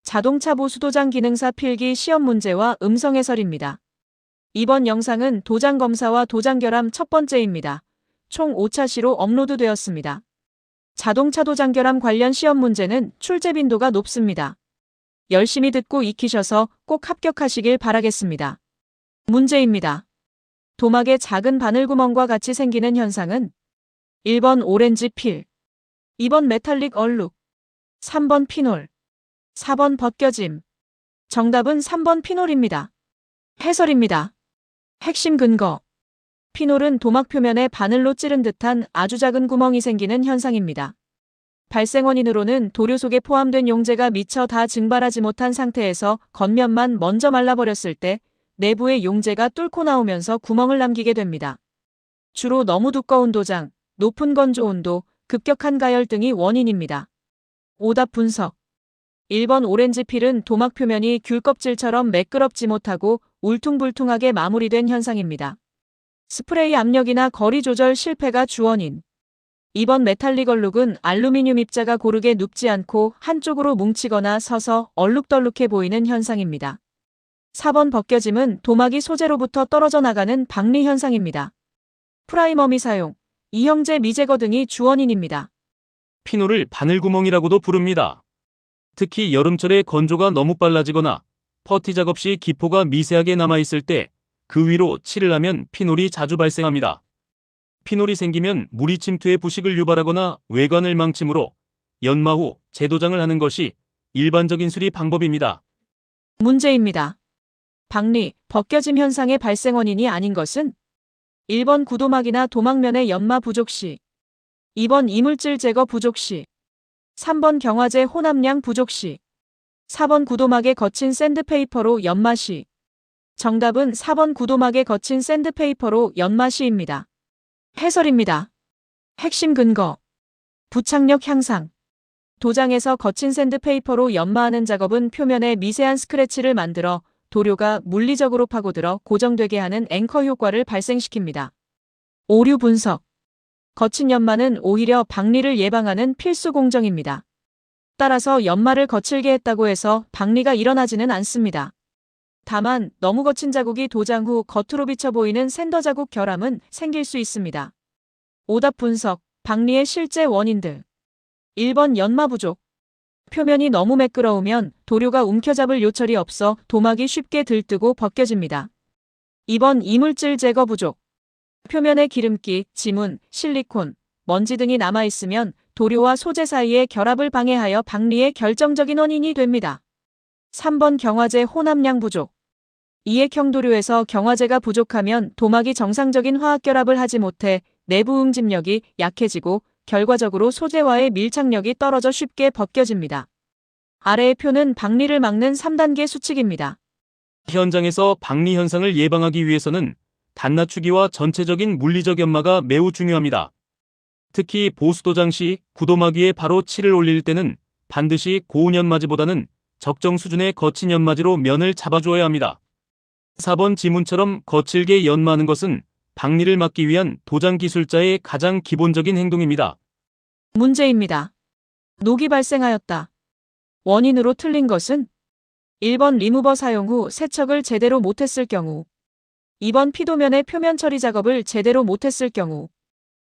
자동차 보수도장 기능사 필기 시험 문제와 음성 해설입니다. 이번 영상은 도장 검사와 도장 결함 첫 번째입니다. 총 5차시로 업로드되었습니다. 자동차 도장 결함 관련 시험 문제는 출제 빈도가 높습니다. 열심히 듣고 익히셔서 꼭 합격하시길 바라겠습니다. 문제입니다. 도막의 작은 바늘구멍과 같이 생기는 현상은 1번 오렌지 필, 2번 메탈릭 얼룩, 3번 피놀, 4번 벗겨짐. 정답은 3번 피놀입니다. 해설입니다. 핵심 근거. 피놀은 도막 표면에 바늘로 찌른 듯한 아주 작은 구멍이 생기는 현상입니다. 발생 원인으로는 도료 속에 포함된 용제가 미처 다 증발하지 못한 상태에서 겉면만 먼저 말라버렸을 때 내부의 용제가 뚫고 나오면서 구멍을 남기게 됩니다. 주로 너무 두꺼운 도장, 높은 건조 온도, 급격한 가열 등이 원인입니다. 오답 분석. 1번 오렌지 필은 도막 표면이 귤 껍질처럼 매끄럽지 못하고 울퉁불퉁하게 마무리된 현상입니다. 스프레이 압력이나 거리 조절 실패가 주원인. 2번 메탈릭 얼룩은 알루미늄 입자가 고르게 눕지 않고 한쪽으로 뭉치거나 서서 얼룩덜룩해 보이는 현상입니다. 4번 벗겨짐은 도막이 소재로부터 떨어져 나가는 박리 현상입니다. 프라이머 미사용, 이형제 미제거 등이 주원인입니다. 피놀을 바늘구멍이라고도 부릅니다. 특히 여름철에 건조가 너무 빨라지거나 퍼티 작업 시 기포가 미세하게 남아있을 때 그 위로 칠을 하면 피놀이 자주 발생합니다. 피놀이 생기면 물이 침투해 부식을 유발하거나 외관을 망치므로 연마 후 재도장을 하는 것이 일반적인 수리 방법입니다. 문제입니다. 박리, 벗겨짐 현상의 발생 원인이 아닌 것은 1번 구도막이나 도막면의 연마 부족 시, 2번 이물질 제거 부족 시, 3번 경화제 혼합량 부족 시, 4번 구도막에 거친 샌드페이퍼로 연마 시. 정답은 4번 구도막에 거친 샌드페이퍼로 연마 시입니다. 해설입니다. 핵심 근거. 부착력 향상. 도장에서 거친 샌드페이퍼로 연마하는 작업은 표면에 미세한 스크래치를 만들어 도료가 물리적으로 파고들어 고정되게 하는 앵커 효과를 발생시킵니다. 오류 분석. 거친 연마는 오히려 박리를 예방하는 필수 공정입니다. 따라서 연마를 거칠게 했다고 해서 박리가 일어나지는 않습니다. 다만 너무 거친 자국이 도장 후 겉으로 비쳐 보이는 샌더 자국 결함은 생길 수 있습니다. 오답 분석. 박리의 실제 원인들. 1번 연마 부족. 표면이 너무 매끄러우면 도료가 움켜잡을 요철이 없어 도막이 쉽게 들뜨고 벗겨집니다. 2번 이물질 제거 부족. 표면에 기름기, 지문, 실리콘, 먼지 등이 남아있으면 도료와 소재 사이의 결합을 방해하여 박리의 결정적인 원인이 됩니다. 3번 경화제 혼합량 부족. 이액형 도료에서 경화제가 부족하면 도막이 정상적인 화학 결합을 하지 못해 내부 응집력이 약해지고 결과적으로 소재와의 밀착력이 떨어져 쉽게 벗겨집니다. 아래의 표는 박리를 막는 3단계 수칙입니다. 현장에서 박리 현상을 예방하기 위해서는 단낮추기와 전체적인 물리적 연마가 매우 중요합니다. 특히 보수도장 시 구도막 위에 바로 칠을 올릴 때는 반드시 고운 연마지보다는 적정 수준의 거친 연마지로 면을 잡아주어야 합니다. 4번 지문처럼 거칠게 연마하는 것은 박리를 막기 위한 도장 기술자의 가장 기본적인 행동입니다. 문제입니다. 녹이 발생하였다. 원인으로 틀린 것은 1번 리무버 사용 후 세척을 제대로 못했을 경우, 2번 피도면의 표면 처리 작업을 제대로 못했을 경우,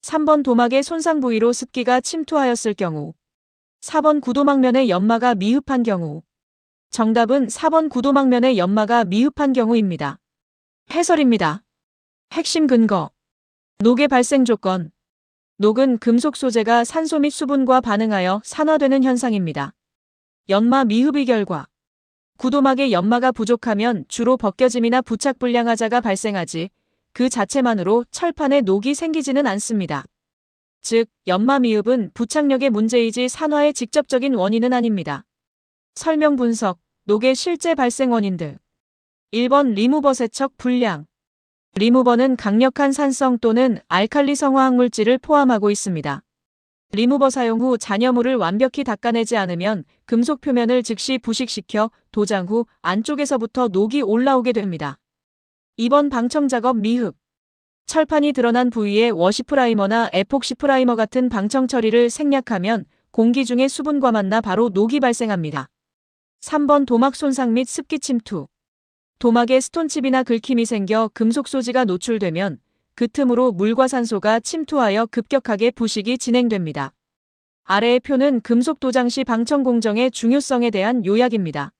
3번 도막의 손상 부위로 습기가 침투하였을 경우, 4번 구도막면의 연마가 미흡한 경우. 정답은 4번 구도막면의 연마가 미흡한 경우입니다. 해설입니다. 핵심 근거. 녹의 발생 조건. 녹은 금속 소재가 산소 및 수분과 반응하여 산화되는 현상입니다. 연마 미흡의 결과. 구도막의 연마가 부족하면 주로 벗겨짐이나 부착 불량화자가 발생하지 그 자체만으로 철판에 녹이 생기지는 않습니다. 즉, 연마 미흡은 부착력의 문제이지 산화의 직접적인 원인은 아닙니다. 설명 분석. 녹의 실제 발생 원인들. 1번 리무버 세척 불량. 리무버는 강력한 산성 또는 알칼리성 화학물질을 포함하고 있습니다. 리무버 사용 후 잔여물을 완벽히 닦아내지 않으면 금속 표면을 즉시 부식시켜 도장 후 안쪽에서부터 녹이 올라오게 됩니다. 2번 방청 작업 미흡. 철판이 드러난 부위에 워시 프라이머나 에폭시 프라이머 같은 방청 처리를 생략하면 공기 중의 수분과 만나 바로 녹이 발생합니다. 3번 도막 손상 및 습기 침투. 도막에 스톤칩이나 긁힘이 생겨 금속 소지가 노출되면 그 틈으로 물과 산소가 침투하여 급격하게 부식이 진행됩니다. 아래의 표는 금속 도장 시 방청 공정의 중요성에 대한 요약입니다.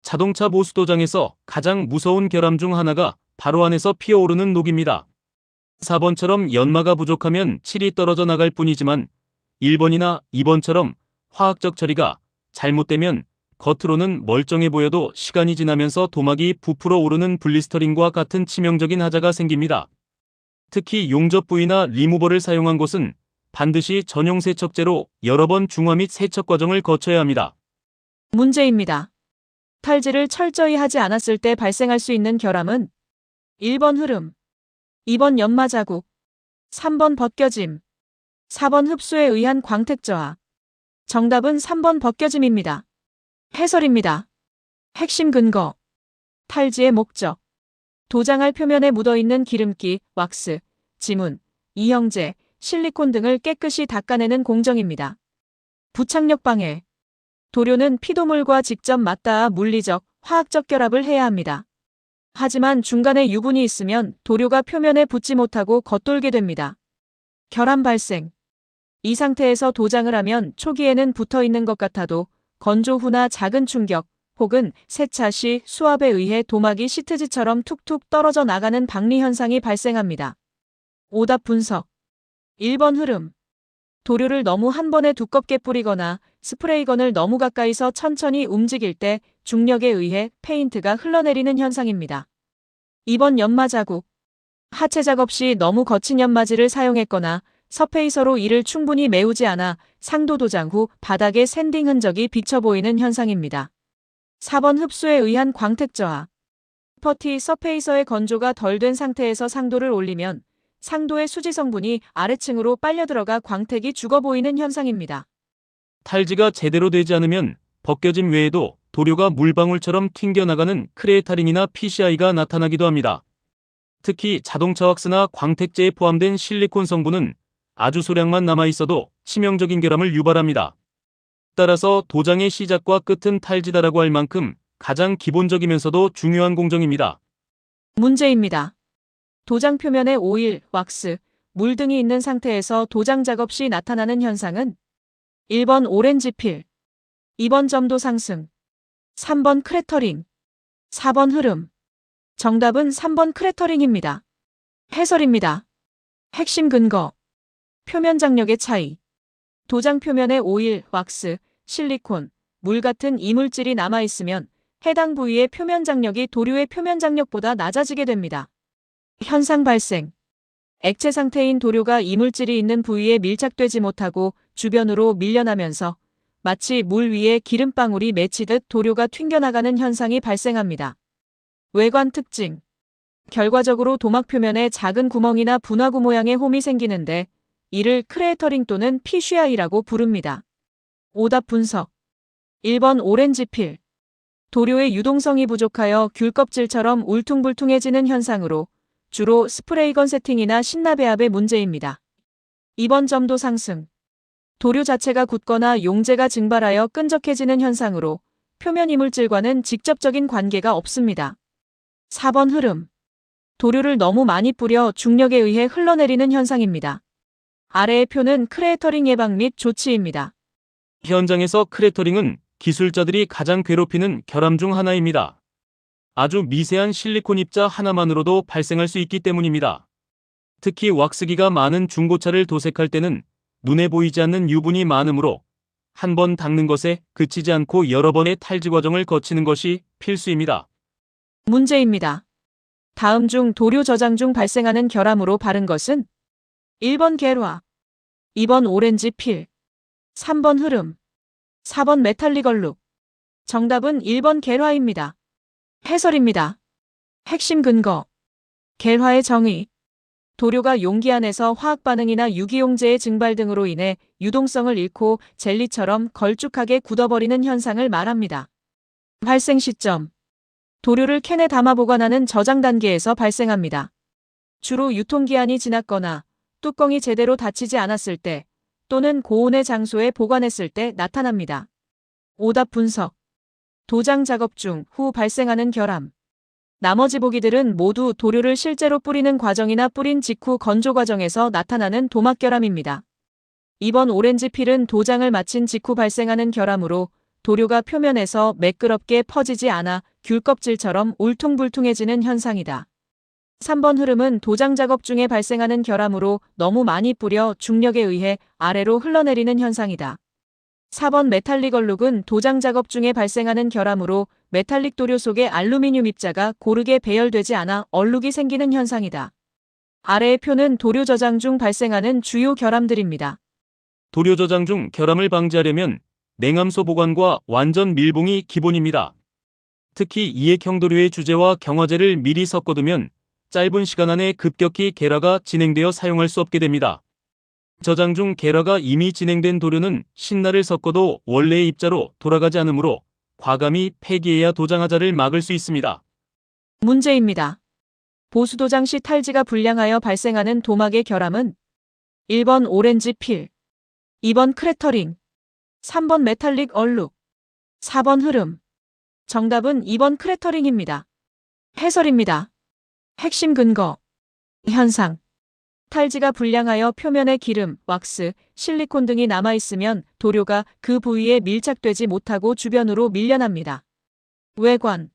자동차 보수도장에서 가장 무서운 결함 중 하나가 바로 안에서 피어오르는 녹입니다. 4번처럼 연마가 부족하면 칠이 떨어져 나갈 뿐이지만 1번이나 2번처럼 화학적 처리가 잘못되면 겉으로는 멀쩡해 보여도 시간이 지나면서 도막이 부풀어 오르는 블리스터링과 같은 치명적인 하자가 생깁니다. 특히 용접 부위나 리무버를 사용한 곳은 반드시 전용 세척제로 여러 번 중화 및 세척 과정을 거쳐야 합니다. 문제입니다. 탈지를 철저히 하지 않았을 때 발생할 수 있는 결함은 1번 흐름, 2번 연마 자국, 3번 벗겨짐, 4번 흡수에 의한 광택 저하. 정답은 3번 벗겨짐입니다. 해설입니다. 핵심 근거. 탈지의 목적. 도장알 표면에 묻어있는 기름기, 왁스, 지문, 이형제, 실리콘 등을 깨끗이 닦아내는 공정입니다. 부착력 방해. 도료는 피도물과 직접 맞닿아 물리적, 화학적 결합을 해야 합니다. 하지만 중간에 유분이 있으면 도료가 표면에 붙지 못하고 겉돌게 됩니다. 결함 발생. 이 상태에서 도장을 하면 초기에는 붙어 있는 것 같아도 건조 후나 작은 충격 혹은 세차 시 수압에 의해 도막이 시트지처럼 툭툭 떨어져 나가는 박리 현상이 발생합니다. 오답 분석. 1번 흐름. 도료를 너무 한 번에 두껍게 뿌리거나 스프레이건을 너무 가까이서 천천히 움직일 때 중력에 의해 페인트가 흘러내리는 현상입니다. 2번 연마 자국. 하체 작업 시 너무 거친 연마지를 사용했거나 서페이서로 이를 충분히 메우지 않아 상도 도장 후 바닥에 샌딩 흔적이 비쳐 보이는 현상입니다. 4번 흡수에 의한 광택 저하. 퍼티 서페이서의 건조가 덜 된 상태에서 상도를 올리면 상도의 수지 성분이 아래층으로 빨려 들어가 광택이 죽어 보이는 현상입니다. 탈지가 제대로 되지 않으면 벗겨짐 외에도 도료가 물방울처럼 튕겨나가는 크레에타린이나 PCI가 나타나기도 합니다. 특히 자동차 왁스나 광택제에 포함된 실리콘 성분은 아주 소량만 남아있어도 치명적인 결함을 유발합니다. 따라서 도장의 시작과 끝은 탈지다라고 할 만큼 가장 기본적이면서도 중요한 공정입니다. 문제입니다. 도장 표면에 오일, 왁스, 물 등이 있는 상태에서 도장 작업 시 나타나는 현상은 1번 오렌지 필, 2번 점도 상승, 3번 크래터링, 4번 흐름. 정답은 3번 크래터링입니다. 해설입니다. 핵심 근거. 표면 장력의 차이. 도장 표면에 오일, 왁스, 실리콘, 물 같은 이물질이 남아있으면 해당 부위의 표면 장력이 도료의 표면 장력보다 낮아지게 됩니다. 현상 발생. 액체 상태인 도료가 이물질이 있는 부위에 밀착되지 못하고 주변으로 밀려나면서 마치 물 위에 기름방울이 맺히듯 도료가 튕겨나가는 현상이 발생합니다. 외관 특징. 결과적으로 도막 표면에 작은 구멍이나 분화구 모양의 홈이 생기는데 이를 크레이터링 또는 PCI라고 부릅니다. 오답 분석. 1번 오렌지 필. 도료의 유동성이 부족하여 귤 껍질처럼 울퉁불퉁해지는 현상으로 주로 스프레이건 세팅이나 신나 배합의 문제입니다. 2번 점도 상승. 도료 자체가 굳거나 용재가 증발하여 끈적해지는 현상으로 표면 이물질과는 직접적인 관계가 없습니다. 4번 흐름. 도료를 너무 많이 뿌려 중력에 의해 흘러내리는 현상입니다. 아래의 표는 크레이터링 예방 및 조치입니다. 현장에서 크레터링은 기술자들이 가장 괴롭히는 결함 중 하나입니다. 아주 미세한 실리콘 입자 하나만으로도 발생할 수 있기 때문입니다. 특히 왁스기가 많은 중고차를 도색할 때는 눈에 보이지 않는 유분이 많으므로 한 번 닦는 것에 그치지 않고 여러 번의 탈지 과정을 거치는 것이 필수입니다. 문제입니다. 다음 중 도료 저장 중 발생하는 결함으로 바른 것은 1번 계로화, 2번 오렌지 필, 3번 흐름, 4번 메탈릭 얼룩. 정답은 1번 계로화입니다. 해설입니다. 핵심 근거. 계로화의 정의. 도료가 용기 안에서 화학 반응이나 유기용제의 증발 등으로 인해 유동성을 잃고 젤리처럼 걸쭉하게 굳어버리는 현상을 말합니다. 발생 시점. 도료를 캔에 담아 보관하는 저장 단계에서 발생합니다. 주로 유통기한이 지났거나 뚜껑이 제대로 닫히지 않았을 때 또는 고온의 장소에 보관했을 때 나타납니다. 오답 분석. 도장 작업 중 후 발생하는 결함. 나머지 보기들은 모두 도료를 실제로 뿌리는 과정이나 뿌린 직후 건조 과정에서 나타나는 도막 결함입니다. 이번 오렌지 필은 도장을 마친 직후 발생하는 결함으로 도료가 표면에서 매끄럽게 퍼지지 않아 귤 껍질처럼 울퉁불퉁해지는 현상이다. 3번 흐름은 도장 작업 중에 발생하는 결함으로 너무 많이 뿌려 중력에 의해 아래로 흘러내리는 현상이다. 4번 메탈릭 얼룩은 도장 작업 중에 발생하는 결함으로 메탈릭 도료 속의 알루미늄 입자가 고르게 배열되지 않아 얼룩이 생기는 현상이다. 아래의 표는 도료 저장 중 발생하는 주요 결함들입니다. 도료 저장 중 결함을 방지하려면 냉암소 보관과 완전 밀봉이 기본입니다. 특히 이액형 도료의 주재와 경화제를 미리 섞어두면 짧은 시간 안에 급격히 계라가 진행되어 사용할 수 없게 됩니다. 저장 중 계라가 이미 진행된 도료는 신나를 섞어도 원래의 입자로 돌아가지 않으므로 과감히 폐기해야 도장하자를 막을 수 있습니다. 문제입니다. 보수도장 시 탈지가 불량하여 발생하는 도막의 결함은 1번 오렌지 필, 2번 크래터링, 3번 메탈릭 얼룩, 4번 흐름. 정답은 2번 크래터링입니다. 해설입니다. 핵심 근거. 현상. 탈지가 불량하여 표면에 기름, 왁스, 실리콘 등이 남아있으면 도료가 그 부위에 밀착되지 못하고 주변으로 밀려납니다. 외관.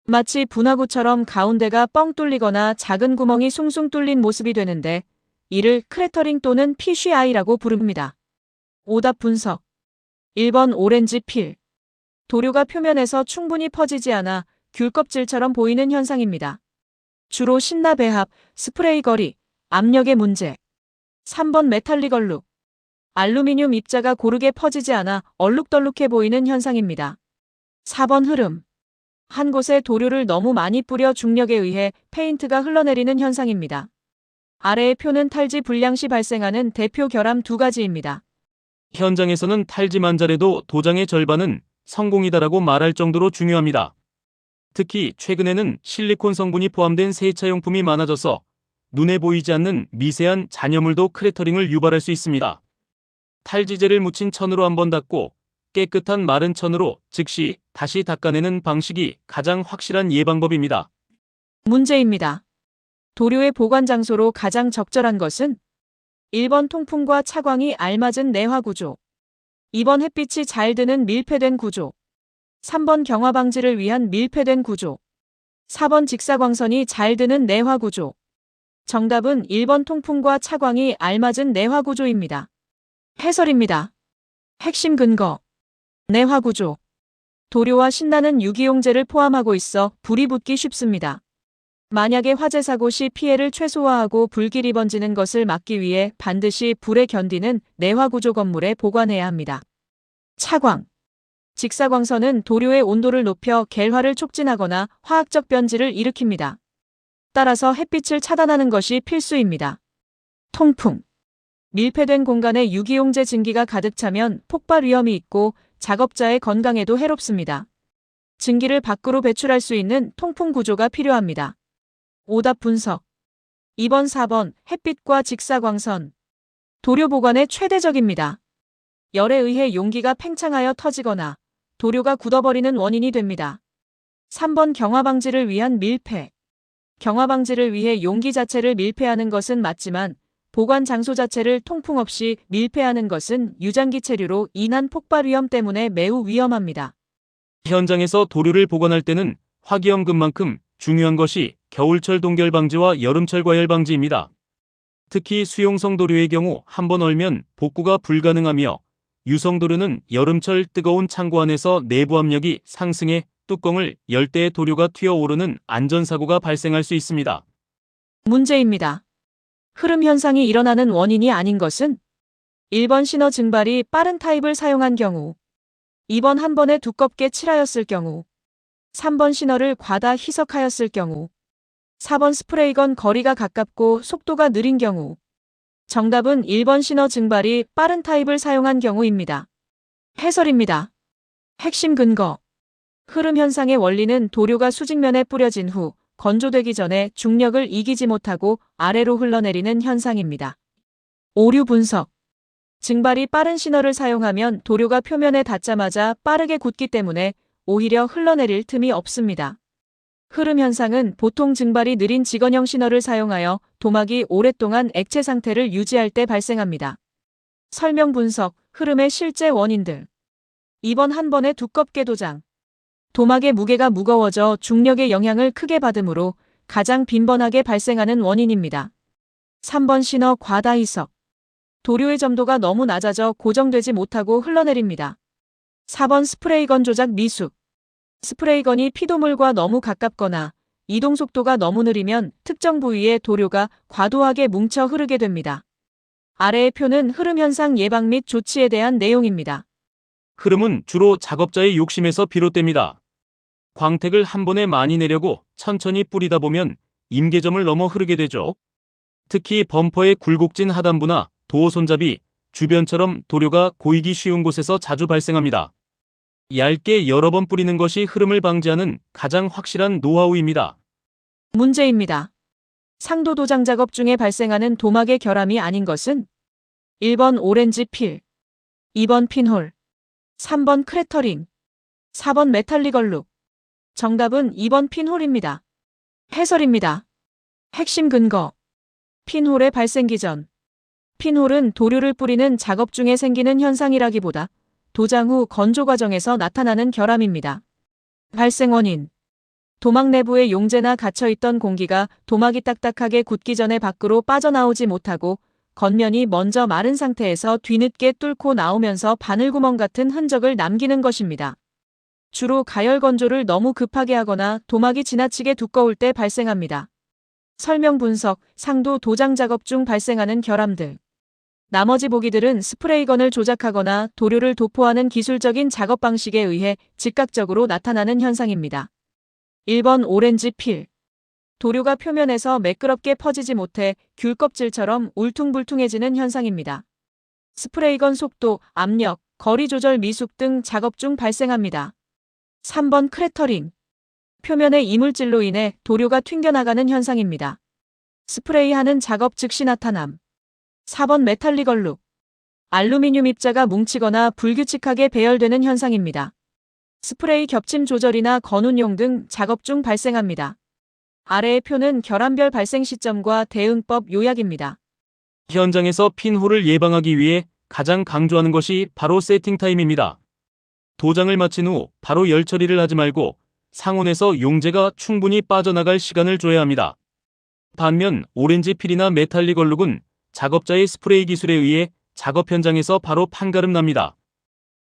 마치 분화구처럼 가운데가 뻥 뚫리거나 작은 구멍이 숭숭 뚫린 모습이 되는데 이를 크래터링 또는 PCI라고 부릅니다. 오답 분석. 1번 오렌지 필. 도료가 표면에서 충분히 퍼지지 않아 귤 껍질처럼 보이는 현상입니다. 주로 신나 배합, 스프레이 거리, 압력의 문제. 3번 메탈릭 얼룩. 알루미늄 입자가 고르게 퍼지지 않아 얼룩덜룩해 보이는 현상입니다. 4번 흐름. 한 곳에 도료를 너무 많이 뿌려 중력에 의해 페인트가 흘러내리는 현상입니다. 아래의 표는 탈지 불량 시 발생하는 대표 결함 두 가지입니다. 현장에서는 탈지만 잘해도 도장의 절반은 성공이다라고 말할 정도로 중요합니다. 특히 최근에는 실리콘 성분이 포함된 세차용품이 많아져서 눈에 보이지 않는 미세한 잔여물도 크래터링을 유발할 수 있습니다. 탈지제를 묻힌 천으로 한번 닦고 깨끗한 마른 천으로 즉시 다시 닦아내는 방식이 가장 확실한 예방법입니다. 문제입니다. 도료의 보관 장소로 가장 적절한 것은 1번 통풍과 차광이 알맞은 내화 구조, 2번 햇빛이 잘 드는 밀폐된 구조, 3번 경화 방지를 위한 밀폐된 구조, 4번 직사광선이 잘 드는 내화 구조. 정답은 1번 통풍과 차광이 알맞은 내화 구조입니다. 해설입니다. 핵심 근거. 내화 구조. 도료와 신나는 유기용제를 포함하고 있어 불이 붙기 쉽습니다. 만약에 화재 사고 시 피해를 최소화하고 불길이 번지는 것을 막기 위해 반드시 불에 견디는 내화 구조 건물에 보관해야 합니다. 차광. 직사광선은 도료의 온도를 높여 갤화를 촉진하거나 화학적 변질을 일으킵니다. 따라서 햇빛을 차단하는 것이 필수입니다. 통풍. 밀폐된 공간에 유기용제 증기가 가득 차면 폭발 위험이 있고 작업자의 건강에도 해롭습니다. 증기를 밖으로 배출할 수 있는 통풍 구조가 필요합니다. 오답 분석. 2번 4번 햇빛과 직사광선. 도료 보관에 최대적입니다. 열에 의해 용기가 팽창하여 터지거나 도료가 굳어버리는 원인이 됩니다. 3번 경화 방지를 위한 밀폐. 경화 방지를 위해 용기 자체를 밀폐하는 것은 맞지만 보관 장소 자체를 통풍 없이 밀폐하는 것은 유장기 체류로 인한 폭발 위험 때문에 매우 위험합니다. 현장에서 도료를 보관할 때는 화기염금만큼 중요한 것이 겨울철 동결 방지와 여름철 과열 방지입니다. 특히 수용성 도료의 경우 한번 얼면 복구가 불가능하며 유성 도료는 여름철 뜨거운 창고 안에서 내부 압력이 상승해 뚜껑을 열 때 도료가 튀어오르는 안전사고가 발생할 수 있습니다. 문제입니다. 흐름 현상이 일어나는 원인이 아닌 것은 1번 신어 증발이 빠른 타입을 사용한 경우, 2번 한 번에 두껍게 칠하였을 경우, 3번 신어를 과다 희석하였을 경우, 4번 스프레이건 거리가 가깝고 속도가 느린 경우. 정답은 1번 신어 증발이 빠른 타입을 사용한 경우입니다. 해설입니다. 핵심 근거. 흐름 현상의 원리는 도료가 수직면에 뿌려진 후 건조되기 전에 중력을 이기지 못하고 아래로 흘러내리는 현상입니다. 오류 분석. 증발이 빠른 신어를 사용하면 도료가 표면에 닿자마자 빠르게 굳기 때문에 오히려 흘러내릴 틈이 없습니다. 흐름 현상은 보통 증발이 느린 직원형 신호를 사용하여 도막이 오랫동안 액체 상태를 유지할 때 발생합니다. 설명 분석, 흐름의 실제 원인들. 2번 한 번에 두껍게 도장. 도막의 무게가 무거워져 중력의 영향을 크게 받으므로 가장 빈번하게 발생하는 원인입니다. 3번 신호 과다 희석. 도료의 점도가 너무 낮아져 고정되지 못하고 흘러내립니다. 4번 스프레이건 조작 미숙. 스프레이건이 피도물과 너무 가깝거나 이동 속도가 너무 느리면 특정 부위에 도료가 과도하게 뭉쳐 흐르게 됩니다. 아래의 표는 흐름 현상 예방 및 조치에 대한 내용입니다. 흐름은 주로 작업자의 욕심에서 비롯됩니다. 광택을 한 번에 많이 내려고 천천히 뿌리다 보면 임계점을 넘어 흐르게 되죠. 특히 범퍼의 굴곡진 하단부나 도어 손잡이, 주변처럼 도료가 고이기 쉬운 곳에서 자주 발생합니다. 얇게 여러 번 뿌리는 것이 흐름을 방지하는 가장 확실한 노하우입니다. 문제입니다. 상도 도장 작업 중에 발생하는 도막의 결함이 아닌 것은 1번 오렌지 필, 2번 핀홀, 3번 크래터링, 4번 메탈릭 얼룩. 정답은 2번 핀홀입니다. 해설입니다. 핵심 근거. 핀홀의 발생기 전. 핀홀은 도료를 뿌리는 작업 중에 생기는 현상이라기보다 도장 후 건조 과정에서 나타나는 결함입니다. 발생 원인. 도막 내부에 용재나 갇혀있던 공기가 도막이 딱딱하게 굳기 전에 밖으로 빠져나오지 못하고 겉면이 먼저 마른 상태에서 뒤늦게 뚫고 나오면서 바늘구멍 같은 흔적을 남기는 것입니다. 주로 가열 건조를 너무 급하게 하거나 도막이 지나치게 두꺼울 때 발생합니다. 설명 분석, 상도 도장 작업 중 발생하는 결함들. 나머지 보기들은 스프레이건을 조작하거나 도료를 도포하는 기술적인 작업 방식에 의해 즉각적으로 나타나는 현상입니다. 1번 오렌지 필. 도료가 표면에서 매끄럽게 퍼지지 못해 귤 껍질처럼 울퉁불퉁해지는 현상입니다. 스프레이건 속도, 압력, 거리 조절 미숙 등 작업 중 발생합니다. 3번 크래터링. 표면의 이물질로 인해 도료가 튕겨나가는 현상입니다. 스프레이하는 작업 즉시 나타남. 4번 메탈릭 얼룩. 알루미늄 입자가 뭉치거나 불규칙하게 배열되는 현상입니다. 스프레이 겹침 조절이나 건운용 등 작업 중 발생합니다. 아래의 표는 결함별 발생 시점과 대응법 요약입니다. 현장에서 핀홀을 예방하기 위해 가장 강조하는 것이 바로 세팅 타임입니다. 도장을 마친 후 바로 열 처리를 하지 말고 상온에서 용재가 충분히 빠져나갈 시간을 줘야 합니다. 반면 오렌지 필이나 메탈릭 얼룩은 작업자의 스프레이 기술에 의해 작업 현장에서 바로 판가름 납니다.